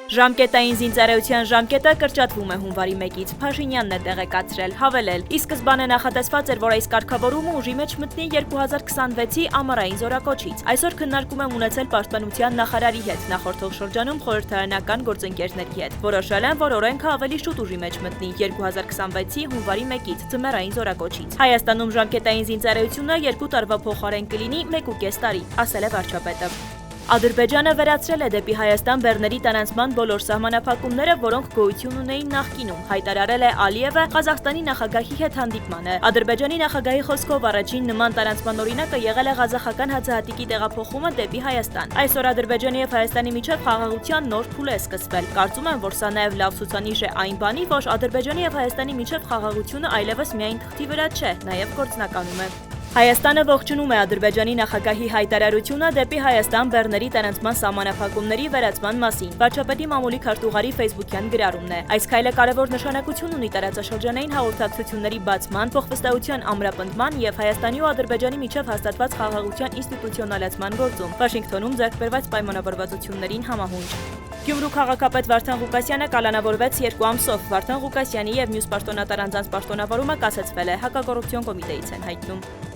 Ժամկետային զինծառայության ժամկետը կրճատվում է հունվարի 1-ից, Փաշինյանն է տեղեկացրել, հավելել. ի սկզբանե նախատեսված էր, որ այս կարգավորումը ուժի մեջ մտնի 2026-ի ամառային զորակոչից։ Այսօր քննարկում եմ ունեցել պաշտպանության նախարարի հետ, նախորդող շրջանում խորհրդարանական գործընկերների հետ։ Որոշել են, որ օրենքը ավելի շուտ ուժի մեջ մտնի 2026-ի հունվարի 1-ից, ձմեռային զորակոչից։ Հայաստանում ժամկետային զինծառայությունը 2 տարվա փոխարեն կլինի 1.5 տարի, ասել է վարչապետը։ Ադրբեջանը վերացրել է դեպի Հայաստան բեռների տարանցման բոլոր սահմանափակումները, որոնք գոյություն ունեին նախկինում, հայտարարել է Ալիևը Ղազախստանի նախագահի հետ հանդիպմանը։ Ադրբեջանի նախագահի խոսքով առաջին նման տարանցման օրինակը եղել է ղազախական հացահատիկի տեղափոխումը դեպի Հայաստան։ Այսօր Ադրբեջանի եւ Հայաստանի միջև խաղաղության նոր փուլ է սկսվել։ Կարծում եմ, որ սա նաեւ լավ ցուցանիշ է այն բանի, որ Ադրբեջանի եւ Հայաստանի միջև խաղաղությունը այլևս միայն թղթի վրա չէ, նաեւ գործնականում է։ Հայաստանը ողջունում է Ադրբեջանի նախագահի հայտարարությունը դեպի Հայաստան բեռների տարանցման սահմանափակումների վերացման մասին։ Վարչապետի մամուլի քարտուղարի ֆեյսբուքյան գրառումն է։ Այս քայլը կարևոր նշանակություն ունի տարածաշրջանային հաղորդակցությունների բացման, փոխվստահության ամրապնդման եւ Հայաստանի ու Ադրբեջանի միջև հաստատված խաղաղության ինստիտուցիոնալացման գործում։ Վաշինգտոնում ձեռք բերված պայմանավորվածություններին համահունչ։ Գյումրու քաղաքապետ Վարդան Ղուկասյանը կալանավորվեց 2 ամսով։ Վարդան Ղուկասյանի եւ մյուս պաշտոնատար անձանց պաշտոնավորումը կասեցվել է, հակակոռուպցիոն կոմիտեից են հայտնում։